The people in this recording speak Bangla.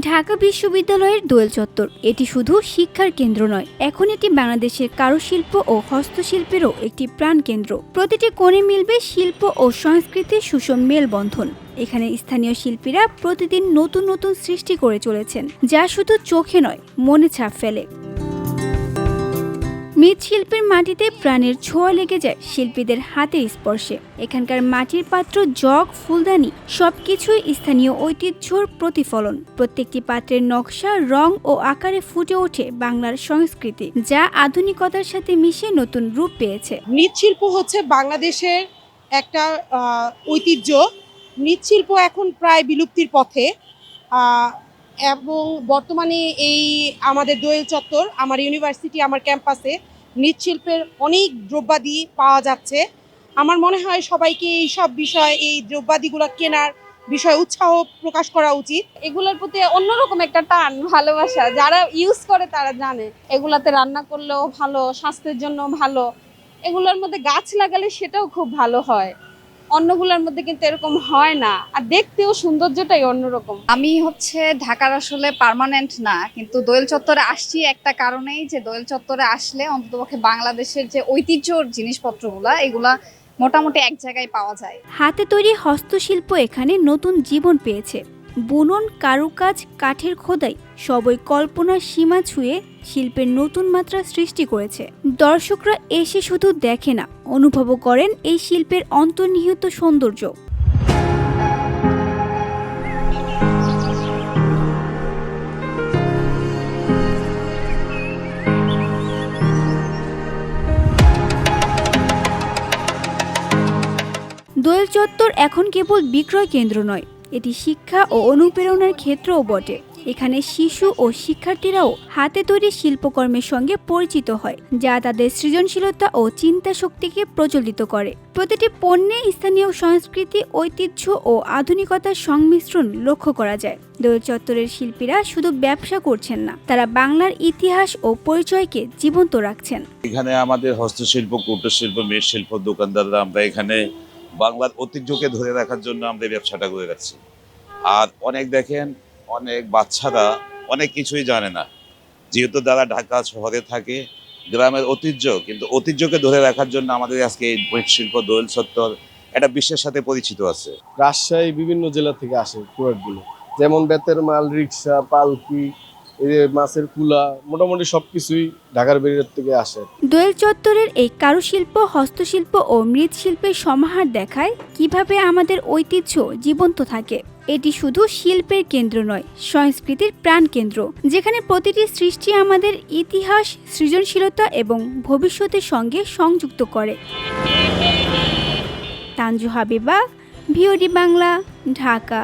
ঢাকা বিশ্ববিদ্যালয়ের দোয়েল চত্বর এটি শুধু শিক্ষার কেন্দ্র নয়, এখন এটি বাংলাদেশের কারুশিল্প ও হস্তশিল্পেরও একটি প্রাণকেন্দ্র। প্রতিটি কোণে মিলবে শিল্প ও সংস্কৃতির সুষম মেলবন্ধন। এখানে স্থানীয় শিল্পীরা প্রতিদিন নতুন নতুন সৃষ্টি করে চলেছেন, যা শুধু চোখে নয়, মনে ছাপ ফেলে। মৃৎশিল্পের মাটিতে প্রাণের ছোঁয়া লেগে যায় শিল্পীদের হাতের স্পর্শে। এখানকার মাটির পাত্র, জগ, ফুলদানি সবকিছুই স্থানীয় ঐতিহ্যর প্রতিফলন। প্রত্যেকটি পাত্রের নকশা, রং ও আকারে ফুটে ওঠে বাংলার সংস্কৃতি, যা আধুনিকতার সাথে মিশে নতুন রূপ পেয়েছে। মৃৎশিল্প হচ্ছে বাংলাদেশের একটা ঐতিহ্য। মৃৎশিল্প এখন প্রায় বিলুপ্তির পথে, এবং বর্তমানে এই আমাদের দোয়েল চত্বর, আমার ইউনিভার্সিটি, আমার ক্যাম্পাসে মৃৎশিল্পের অনেক দ্রব্যাদি পাওয়া যাচ্ছে। আমার মনে হয় সবাইকে এই সব বিষয়, এই দ্রব্যাদিগুলো কেনার বিষয়ে উৎসাহ প্রকাশ করা উচিত। এগুলোর প্রতি অন্যরকম একটা টান, ভালোবাসা যারা ইউজ করে তারা জানে। এগুলাতে রান্না করলেও ভালো, স্বাস্থ্যের জন্য ভালো। এগুলোর মধ্যে গাছ লাগালে সেটাও খুব ভালো হয়। অন্যগুলোর মধ্যে কিন্তু এরকম হয় না, আর দেখতেও সৌন্দর্যটাই অন্যরকম। আমি ঢাকার আসলে পার্মানেন্ট না, কিন্তু দোয়েল চত্বরে আসছি একটা কারণেই, যে দোয়েল চত্বরে আসলে অন্ততপক্ষে বাংলাদেশের যে ঐতিহ্যর জিনিসপত্রগুলা এগুলা মোটামুটি এক জায়গায় পাওয়া যায়। হাতে তৈরি হস্তশিল্প এখানে নতুন জীবন পেয়েছে। বুনন, কারুকাজ, কাঠের খোদাই সবই কল্পনার সীমা ছুঁয়ে শিল্পের নতুন মাত্রা সৃষ্টি করেছে। দর্শকরা এসে শুধু দেখে না, অনুভবও করেন এই শিল্পের অন্তর্নিহিত সৌন্দর্য। দোয়েল চত্বর এখন কেবল বিক্রয় কেন্দ্র নয়, এটি শিক্ষা ও অনুপ্রেরণার ক্ষেত্রও বটে। এখানে শিশু ও শিক্ষার্থীরাও হাতে তৈরি শিল্পকর্মের সঙ্গে পরিচিত হয়, যা তাদের সৃজনশীলতা ও চিন্তা শক্তিকে প্রজ্বলিত করে। প্রতিটি পণ্যে স্থানীয় সংস্কৃতি, ঐতিহ্য ও আধুনিকতার সংমিশ্রণ লক্ষ্য করা যায়। দোয়েল চত্বরের শিল্পীরা শুধু ব্যবসা করছেন না, তারা বাংলার ইতিহাস ও পরিচয়কে জীবন্ত রাখছেন। এখানে আমাদের হস্তশিল্প, কুটিরশিল্প, মৃৎশিল্প দোকানদাররা আমরা এখানে বাংলার ঐতিহ্যকে ধরে রাখার জন্য আমরা ব্যবসাটা করে রাখছি। আর অনেক বাচ্চারা অনেক কিছুই জানে না, যেহেতু তারা ঢাকা শহরে থাকে। গ্রামের ঐতিহ্য, কিন্তু ঐতিহ্যকে ধরে রাখার জন্য আমাদের আজকে এই মৃৎশিল্প দোয়েল চত্বর একটা বিশ্বের সাথে পরিচিত আছে। রাজশাহী বিভিন্ন জেলা থেকে আসে প্রোডাক্টগুলো, যেমন বেতের মাল, রিক্সা, পালকি, মাছের কুলা, মোটামুটি সবকিছুই ঢাকার বাইরের থেকে আসে। দোয়েল চত্বরের এই কারুশিল্প, হস্তশিল্প ও মৃৎশিল্পের সমাহার দেখায় কিভাবে আমাদের ঐতিহ্য জীবন্ত থাকে। এটি শুধু শিল্পের কেন্দ্র নয়, সংস্কৃতির প্রাণকেন্দ্র, যেখানে প্রতিটি সৃষ্টি আমাদের ইতিহাস, সৃজনশীলতা এবং ভবিষ্যতের সঙ্গে সংযুক্ত করে। তানজু হাবিবা, ভিওডি বাংলা, ঢাকা।